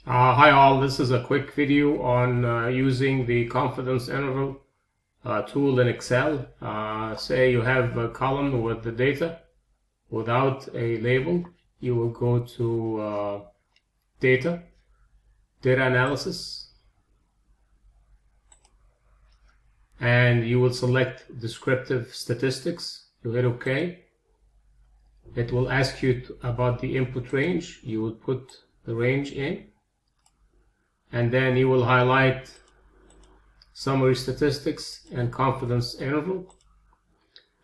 Hi all, this is a quick video on using the confidence interval tool in Excel. Say you have a column with the data without a label. You will go to data analysis, and you will select descriptive statistics. You hit OK. It will ask you about the input range. You will put the range in, and then you will highlight summary statistics and confidence interval,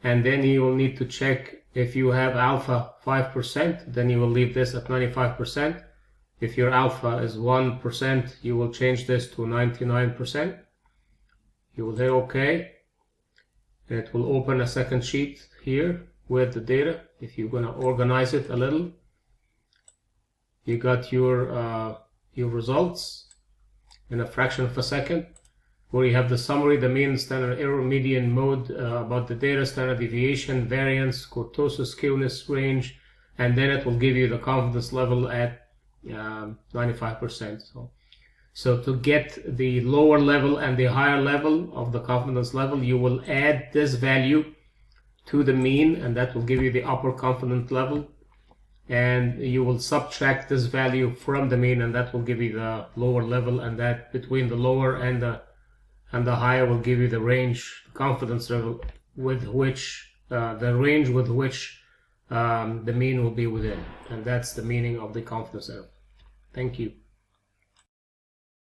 and then you will need to check if you have alpha 5%, then you will leave this at 95%. If your alpha is 1%, you will change this to 99%. You will hit OK, and it will open a second sheet here with the data. If you're going to organize it a little, you got your results in a fraction of a second, where you have the summary, the mean, standard error, median, mode, about the data, standard deviation, variance, kurtosis, skewness, range, and then it will give you the confidence level at 95%. So to get the lower level and the higher level of the confidence level, you will add this value to the mean, and that will give you the upper confidence level, and you will subtract this value from the mean, and that will give you the lower level, and that between the lower and the higher will give you the range confidence level with which the range with which the mean will be within, and that's the meaning of the confidence interval. Thank you.